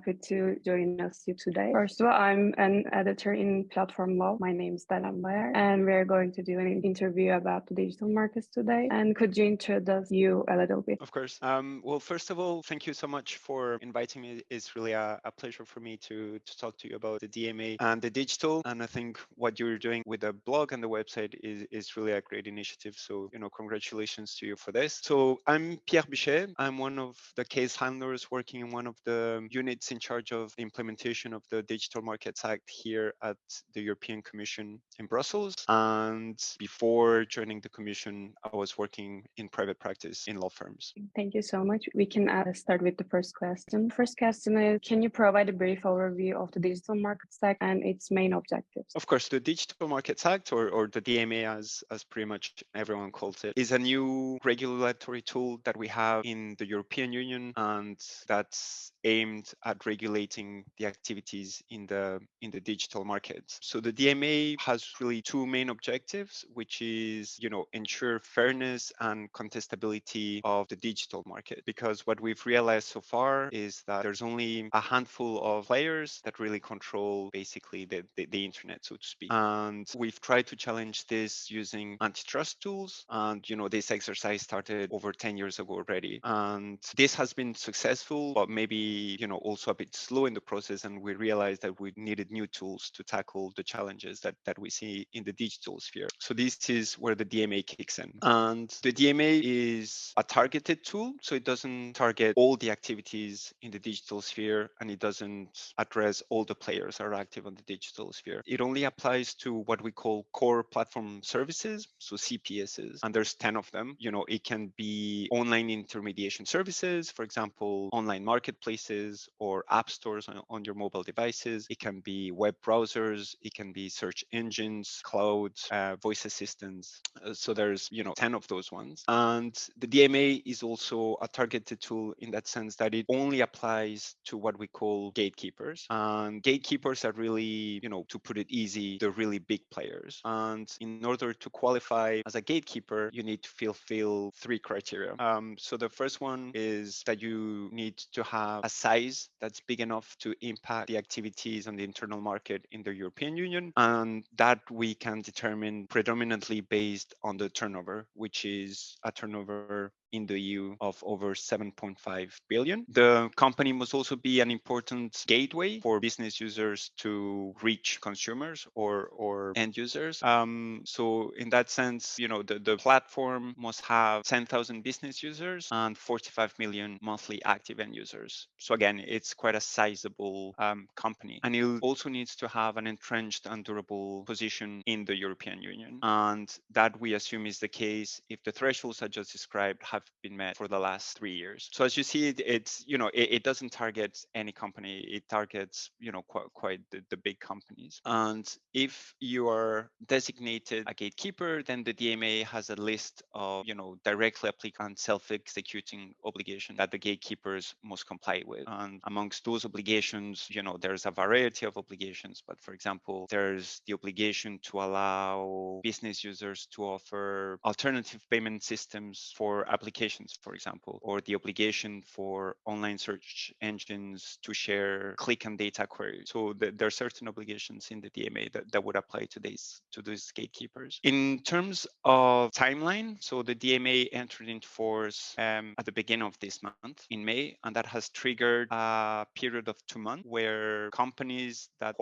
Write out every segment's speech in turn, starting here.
happy to join us you today. First of all, I'm an editor in platform law. My name is Deren Bayar, and we're going to do an interview about the digital markets today. And could you introduce you a little bit? Of course. Well, first of all, thank you so much for inviting me. It's really a pleasure for me to talk to you about the DMA and the digital. And I think what you're doing with the blog and the website is really a great initiative. So, congratulations to you for this. So I'm Pierre Bichet. I'm one of the case handlers working in one of the units in charge of the implementation of the Digital Markets Act here at the European Commission in Brussels. And before joining the Commission, I was working in private practice in law firms. Thank you so much. We can start with the first question. First question is, can you provide a brief overview of the Digital Markets Act and its main objectives? Of course, the Digital Markets Act, or the DMA as pretty much everyone calls it, is a new regulatory tool that we have in the European Union, and that's aimed at regulating the activities in the digital markets. So the DMA has really two main objectives, which is, ensure fairness and contestability of the digital market. Because what we've realized so far is that there's only a handful of players that really control basically the internet, so to speak. And we've tried to challenge this using antitrust tools. And, this exercise started over 10 years ago already. And this has been successful, but maybe, also a bit slow in the process. And we realized that we needed new tools to tackle the challenges that we see in the digital sphere. So this is where the DMA kicks in. And the DMA is a targeted tool. So it doesn't target all the activities in the digital sphere, and it doesn't address all the players that are active on the digital sphere. It only applies to what we call core platform services, so CPSs, and there's 10 of them. It can be online intermediation services, for example, online marketplaces or app stores on your mobile devices. It can be web browsers, it can be search engines, cloud, voice assistants. So there's 10 of those ones. And the DMA is also a targeted tool in that sense that it only applies to what we call gatekeepers. And gatekeepers are really, to put it easy, the really big players. And in order to qualify as a gatekeeper, you need to fulfill three criteria. So the first one is that you need to have a size that's big enough to impact the activities on the internal market in the European Union, and that we can determine predominantly based on the turnover, which is a turnover in the EU of over 7.5 billion. The company must also be an important gateway for business users to reach consumers or end users. So in that sense, the platform must have 10,000 business users and 45 million monthly active end users. So again, it's quite a sizable company. And it also needs to have an entrenched and durable position in the European Union. And that we assume is the case if the thresholds I just described have been met for the last 3 years. So as you see, it doesn't target any company. It targets, quite the big companies. And if you are designated a gatekeeper, then the DMA has a list of, directly applicable and self-executing obligations that the gatekeepers must comply with. And amongst those obligations, there's a variety of obligations. But for example, there's the obligation to allow business users to offer alternative payment systems for applications, for example, or the obligation for online search engines to share click and data queries. So there are certain obligations in the DMA that would apply to these gatekeepers. In terms of timeline, so the DMA entered into force at the beginning of this month in May, and that has triggered a period of 2 months where companies that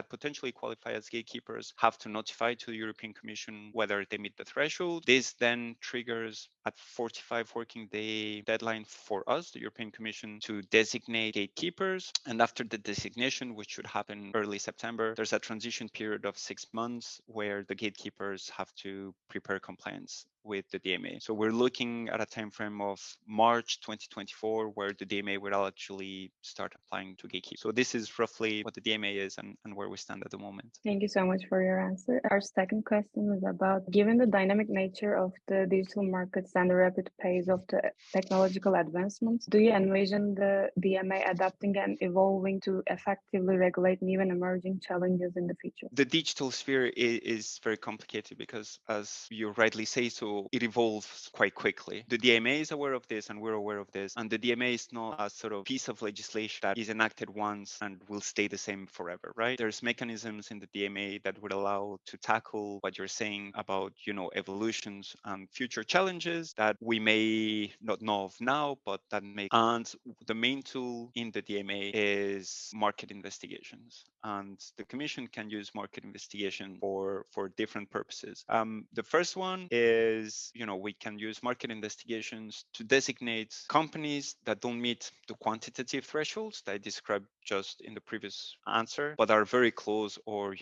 potentially qualify as gatekeepers have to notify to the European Commission whether they meet the threshold. This then triggers a 45 working day deadline for us, the European Commission, to designate gatekeepers. And after the designation, which should happen early September, there's a transition period of 6 months where the gatekeepers have to prepare compliance with the DMA. So we're looking at a time frame of March 2024, where the DMA will actually start applying to gatekeepers. So this is roughly what the DMA is and where we stand at the moment. Thank you so much for your answer. Our second question is about, given the dynamic nature of the digital markets and the rapid pace of the technological advancements, do you envision the DMA adapting and evolving to effectively regulate new and emerging challenges in the future? The digital sphere is very complicated because, as you rightly say, so so it evolves quite quickly. The DMA is aware of this, and we're aware of this. And the DMA is not a sort of piece of legislation that is enacted once and will stay the same forever, right? There's mechanisms in the DMA that would allow to tackle what you're saying about, evolutions and future challenges that we may not know of now, but that may. And the main tool in the DMA is market investigations, and the Commission can use market investigation for different purposes. The first one is, we can use market investigations to designate companies that don't meet the quantitative thresholds that I described just in the previous answer, but are very close, or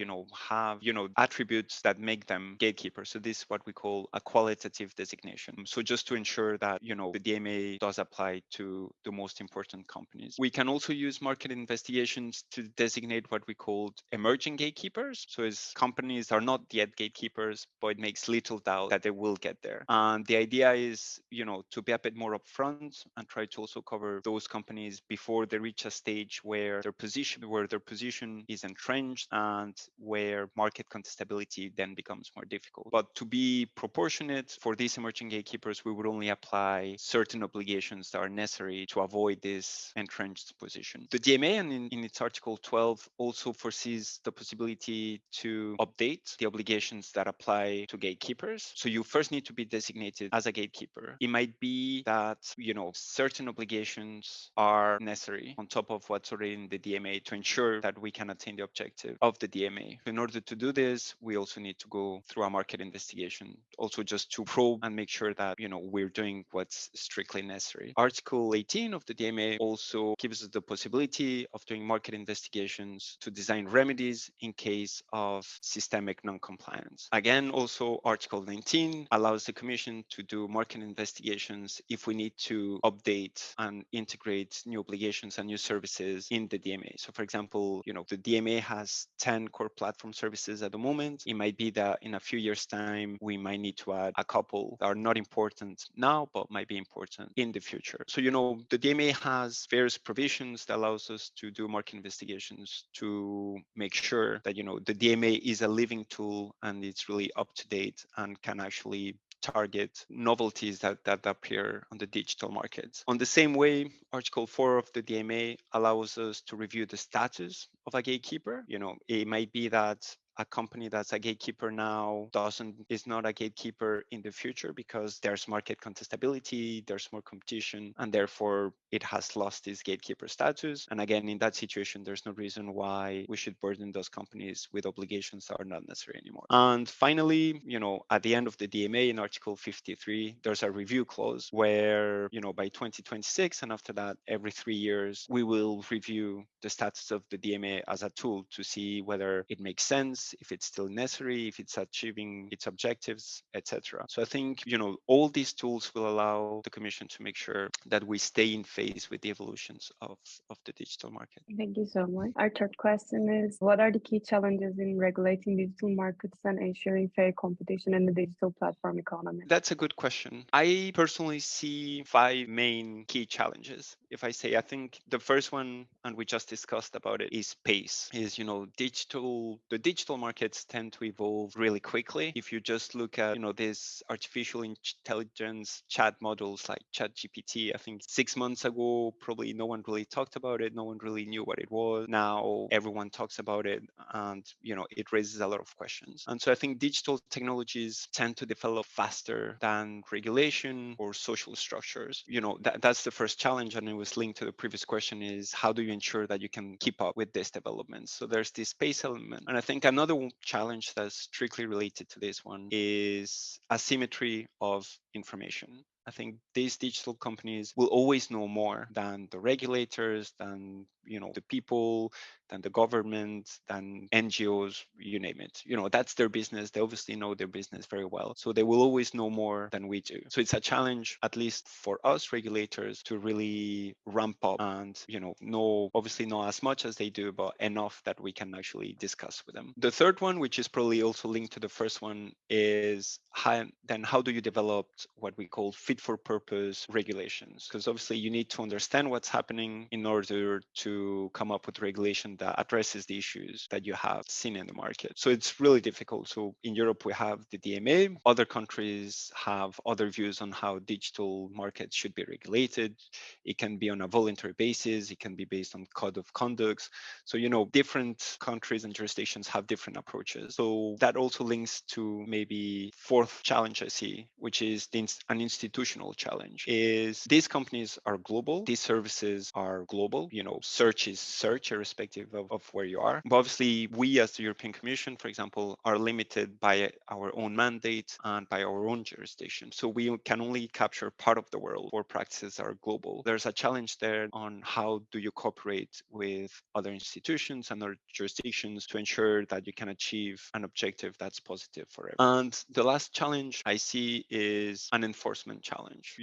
have attributes that make them gatekeepers. So this is what we call a qualitative designation. So just to ensure that the DMA does apply to the most important companies. We can also use market investigations to designate what we call emerging gatekeepers. So as companies are not yet gatekeepers, but it makes little doubt that they will get there. And the idea is, to be a bit more upfront and try to also cover those companies before they reach a stage where their position is entrenched and where market contestability then becomes more difficult. But to be proportionate for these emerging gatekeepers, we would only apply certain obligations that are necessary to avoid this entrenched position. The DMA, and in its Article 12, also foresees the possibility to update the obligations that apply to gatekeepers. So you first need to be designated as a gatekeeper. It might be that, certain obligations are necessary on top of what's already in the DMA to ensure that we can attain the objective of the DMA. In order to do this, we also need to go through a market investigation, also just to probe and make sure that, we're doing what's strictly necessary. Article 18 of the DMA also gives us the possibility of doing market investigations to design remedies in case of systemic non-compliance. Again, also Article 19 allows the Commission to do market investigations if we need to update and integrate new obligations and new services in the DMA. So for example, the DMA has 10 core platform services at the moment. It might be that in a few years' time, we might need to add a couple that are not important now, but might be important in the future. So, the DMA has various provisions that allows us to do market investigations to make sure that, the DMA is a living tool and it's really up to date and can actually target novelties that appear on the digital markets. On the same way, Article 4 of the DMA allows us to review the status of a gatekeeper. It might be that a company that's a gatekeeper now is not a gatekeeper in the future because there's market contestability, there's more competition, and therefore it has lost its gatekeeper status. And again, in that situation, there's no reason why we should burden those companies with obligations that are not necessary anymore. And finally, at the end of the DMA in Article 53, there's a review clause where, by 2026, and after that, every 3 years, we will review the status of the DMA as a tool to see whether it makes sense, if it's still necessary, if it's achieving its objectives, etc. So I think, all these tools will allow the Commission to make sure that we stay in phase with the evolutions of the digital market. Thank you so much. Our third question is, what are the key challenges in regulating digital markets and ensuring fair competition in the digital platform economy? That's a good question. I personally see 5 main key challenges. If I say, I think the first one, and we just discussed about it, is pace. The digital markets tend to evolve really quickly. If you just look at, this artificial intelligence chat models like ChatGPT, I think 6 months ago, probably no one really talked about it. No one really knew what it was. Now everyone talks about it, and, it raises a lot of questions. And so I think digital technologies tend to develop faster than regulation or social structures. That's the first challenge, and it was linked to the previous question, is how do you ensure that you can keep up with this development? So there's this pace element. And I think another challenge that's strictly related to this one is asymmetry of information. I think these digital companies will always know more than the regulators, than the people, than the government, than NGOs, you name it. That's their business. They obviously know their business very well. So they will always know more than we do. So it's a challenge, at least for us regulators, to really ramp up and, obviously not as much as they do, but enough that we can actually discuss with them. The third one, which is probably also linked to the first one, is how do you develop what we call fit fit for purpose regulations, because obviously you need to understand what's happening in order to come up with regulation that addresses the issues that you have seen in the market. So it's really difficult. So in Europe, we have the DMA. Other countries have other views on how digital markets should be regulated. It can be on a voluntary basis. It can be based on code of conducts. So, different countries and jurisdictions have different approaches. So that also links to maybe fourth challenge I see, which is an institutional challenge. Is these companies are global, these services are global. Search is search irrespective of where you are. But obviously, we as the European Commission, for example, are limited by our own mandate and by our own jurisdiction. So we can only capture part of the world where practices are global. There's a challenge there on how do you cooperate with other institutions and other jurisdictions to ensure that you can achieve an objective that's positive for everyone. And the last challenge I see is an enforcement challenge.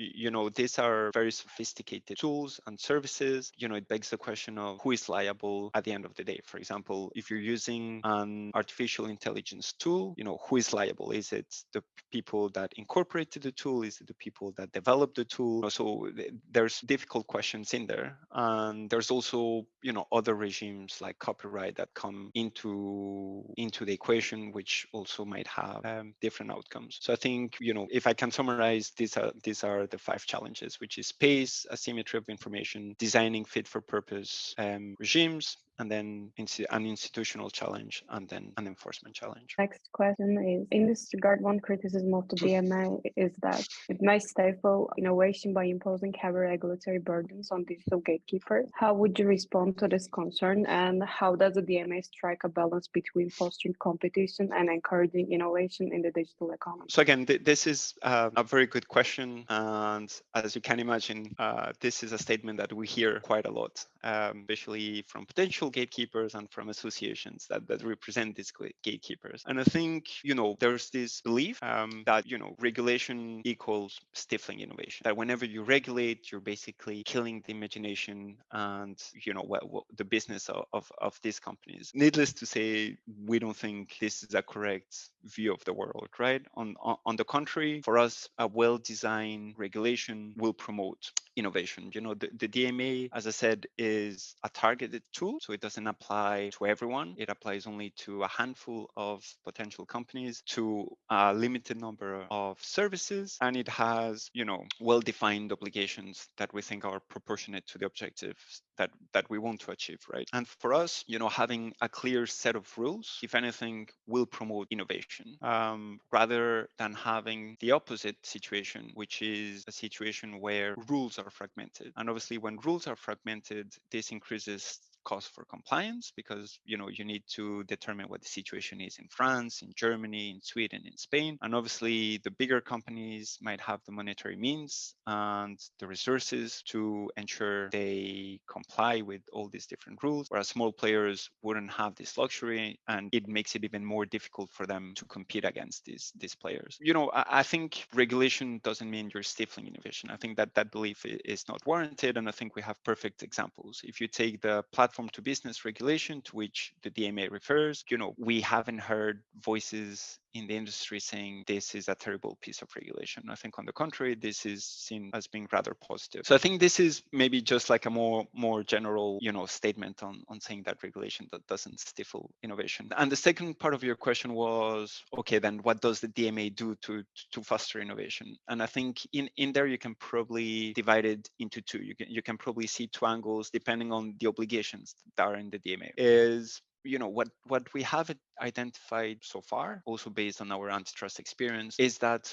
These are very sophisticated tools and services. It begs the question of who is liable at the end of the day. For example, if you're using an artificial intelligence tool, who is liable? Is it the people that incorporated the tool? Is it the people that developed the tool? So there's difficult questions in there. And there's also, other regimes like copyright that come into the equation, which also might have different outcomes. So I think, if I can summarize, these are the five challenges, which is pace, asymmetry of information, designing fit for purpose regimes, and then an institutional challenge, and then an enforcement challenge. Next question is, in this regard, one criticism of the DMA is that it may stifle innovation by imposing heavy regulatory burdens on digital gatekeepers. How would you respond to this concern, and how does the DMA strike a balance between fostering competition and encouraging innovation in the digital economy? So again, this is a very good question, and as you can imagine, this is a statement that we hear quite a lot, especially from potential gatekeepers and from associations that represent these gatekeepers. And I think, there's this belief that, regulation equals stifling innovation, that whenever you regulate, you're basically killing the imagination and, the business of these companies. Needless to say, we don't think this is a correct view of the world, right? On the contrary, for us, a well-designed regulation will promote innovation. The DMA, as I said, is a targeted tool, so it doesn't apply to everyone. It applies only to a handful of potential companies, to a limited number of services, and it has, well-defined obligations that we think are proportionate to the objectives that we want to achieve, right? And for us, having a clear set of rules, if anything, will promote innovation, rather than having the opposite situation, which is a situation where rules are fragmented. And obviously, when rules are fragmented, this increases cost for compliance, because you need to determine what the situation is in France, in Germany, in Sweden, in Spain. And obviously, the bigger companies might have the monetary means and the resources to ensure they comply with all these different rules, whereas small players wouldn't have this luxury, and it makes it even more difficult for them to compete against these players. I think regulation doesn't mean you're stifling innovation. I think that belief is not warranted, and I think we have perfect examples. If you take the platform to business regulation, to which the DMA refers, we haven't heard voices in the industry saying this is a terrible piece of regulation. I think on the contrary, this is seen as being rather positive. So I think this is maybe just like a more general, statement on saying that regulation that doesn't stifle innovation. And the second part of your question was, okay, then what does the DMA do to foster innovation? And I think in there you can probably divide it into two. You can probably see two angles depending on the obligations that are in the DMA. Is what we have identified so far, also based on our antitrust experience, is that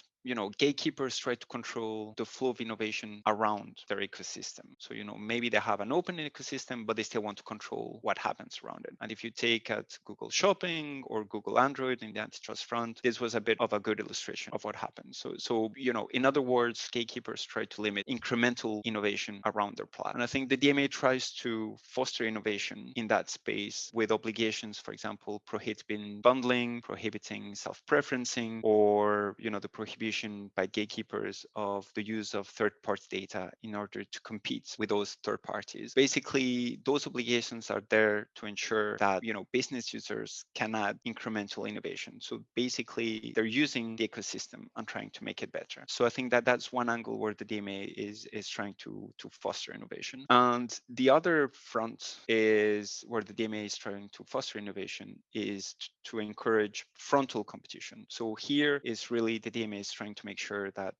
gatekeepers try to control the flow of innovation around their ecosystem. So maybe they have an open ecosystem, but they still want to control what happens around it. And if you take at Google Shopping or Google Android in the antitrust front, this was a bit of a good illustration of what happens. So in other words, gatekeepers try to limit incremental innovation around their platform. And I think the DMA tries to foster innovation in that space with obligations, for example, prohibiting bundling, prohibiting self-preferencing, or the prohibition prohibition by gatekeepers of the use of third-party data in order to compete with those third parties. Basically, those obligations are there to ensure that business users can add incremental innovation. So basically, they're using the ecosystem and trying to make it better. So I think that that's one angle where the DMA is trying to foster innovation. And the other front is where the DMA is trying to foster innovation is to encourage frontal competition. So here is really the DMA is trying to make sure that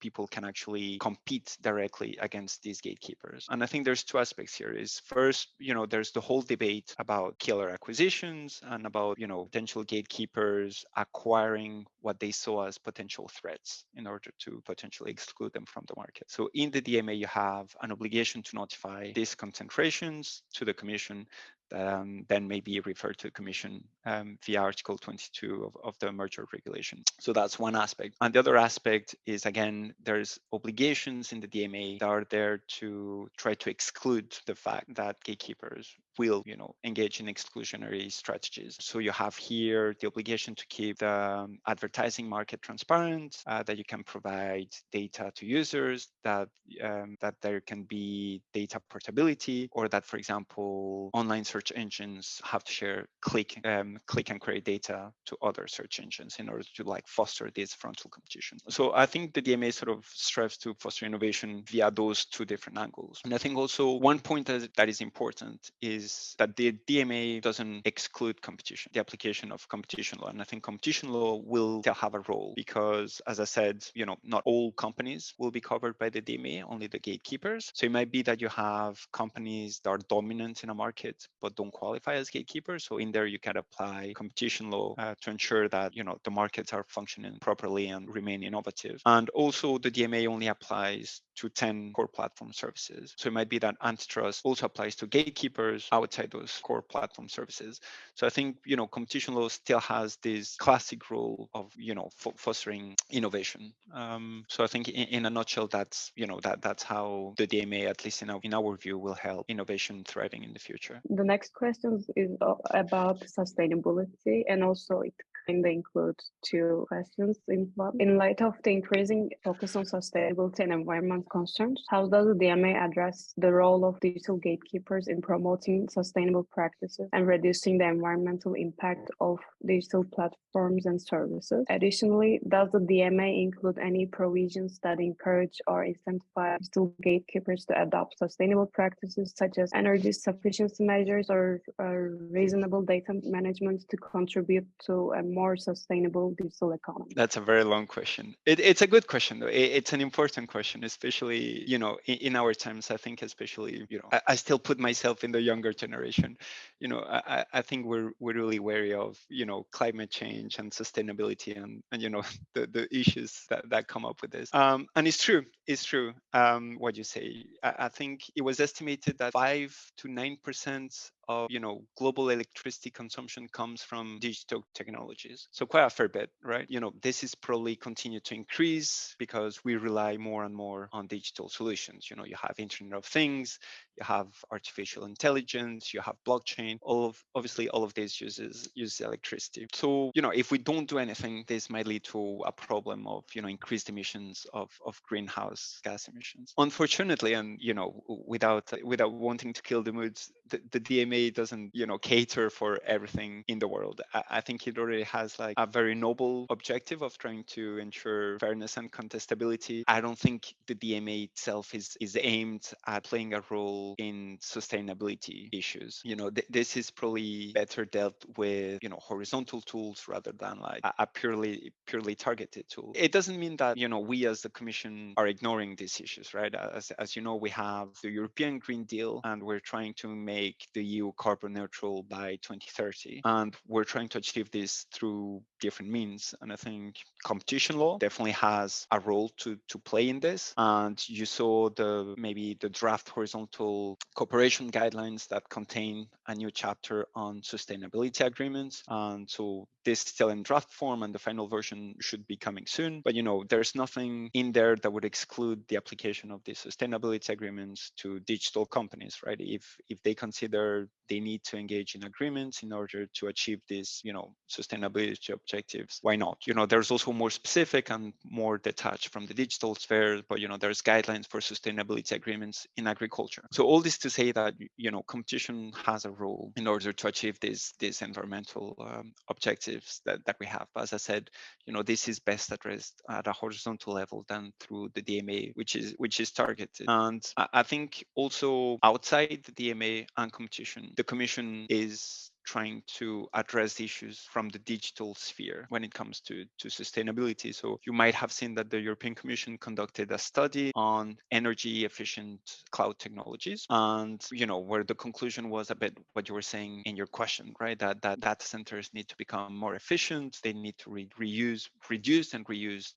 people can actually compete directly against these gatekeepers. And I think there's two aspects here. Is first, there's the whole debate about killer acquisitions and about potential gatekeepers acquiring what they saw as potential threats in order to potentially exclude them from the market. So in the DMA, you have an obligation to notify these concentrations to the Commission, then may be referred to the Commission via Article 22 of the merger regulation. So that's one aspect. And the other aspect is, again, there's obligations in the DMA that are there to try to exclude the fact that gatekeepers will, engage in exclusionary strategies. So you have here the obligation to keep the advertising market transparent, that you can provide data to users, that there can be data portability, or that, for example, online search engines have to share click and query data to other search engines in order to foster this frontal competition. So I think the DMA sort of strives to foster innovation via those two different angles. And I think also one point that is important is that the DMA doesn't exclude competition, the application of competition law. And I think competition law will still have a role because, as I said, not all companies will be covered by the DMA, only the gatekeepers. So it might be that you have companies that are dominant in a market but don't qualify as gatekeepers. So in there, you can apply competition law to ensure that the markets are functioning properly and remain innovative. And also, the DMA only applies to 10 core platform services. So it might be that antitrust also applies to gatekeepers outside those core platform services. So I think competition law still has this classic role of fostering innovation. So I think in a nutshell, that's that's how the DMA, at least in our view, will help innovation thriving in the future. The next question is about sustainability, and also it kind of includes two questions in one. In light of the increasing focus on sustainability and environment concerns, how does the DMA address the role of digital gatekeepers in promoting sustainable practices and reducing the environmental impact of digital platforms and services? Additionally, does the DMA include any provisions that encourage or incentivize digital gatekeepers to adopt sustainable practices such as energy sufficiency measures or reasonable data management to contribute to a more sustainable digital economy? That's a very long question. It's a good question, though. It's an important question, especially, in our times. I think, especially, I still put myself in the younger generation. I think we're really wary of, climate change and sustainability and the issues that come up with this. And it's true what you say. I think it was estimated that 5 to 9% of global electricity consumption comes from digital technologies. So quite a fair bit, right? This is probably continue to increase because we rely more and more on digital solutions. You have Internet of Things, you have artificial intelligence, you have blockchain. Obviously all of this uses electricity. So if we don't do anything, this might lead to a problem of increased emissions of greenhouse gas emissions. Unfortunately, and without wanting to kill the moods, the DMA doesn't cater for everything in the world. I think it already has a very noble objective of trying to ensure fairness and contestability. I don't think the DMA itself is aimed at playing a role in sustainability issues. This is probably better dealt with horizontal tools rather than a purely targeted tool. It doesn't mean that we as the Commission are ignoring these issues, right? As you know, we have the European Green Deal, and we're trying to make the EU carbon neutral by 2030. And we're trying to achieve this through different means. And I think competition law definitely has a role to play in this. And you saw maybe the draft horizontal cooperation guidelines that contain a new chapter on sustainability agreements. And so this is still in draft form, and the final version should be coming soon. But there's nothing in there that would exclude the application of these sustainability agreements to digital companies, right? If they consider they need to engage in agreements in order to achieve these, sustainability objectives. Why not? There's also more specific and more detached from the digital sphere, but there's guidelines for sustainability agreements in agriculture. So all this to say that competition has a role in order to achieve these environmental objectives that we have. But as I said, this is best addressed at a horizontal level than through the DMA, which is targeted. And I think also outside the DMA and competition, the Commission is trying to address issues from the digital sphere when it comes to sustainability. So you might have seen that the European Commission conducted a study on energy efficient cloud technologies, and where the conclusion was a bit what you were saying in your question, right? That data centers need to become more efficient. They need to reduce and reuse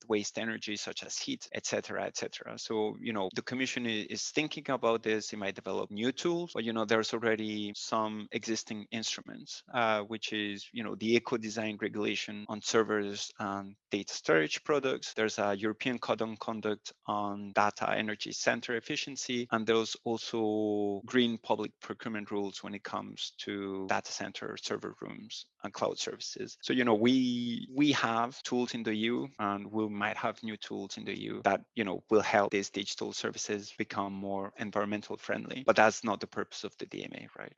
waste energy such as heat, etc., etc. So the Commission is thinking about this. It might develop new tools, but there's already some existing instruments, which is the eco design regulation on servers and data storage products. There's a European Code on Conduct on data energy center efficiency, and there's also green public procurement rules when it comes to data center server rooms and cloud services. So we have tools in the EU, and we might have new tools in the EU that will help these digital services become more environmental friendly. But that's not the purpose of the DMA, right?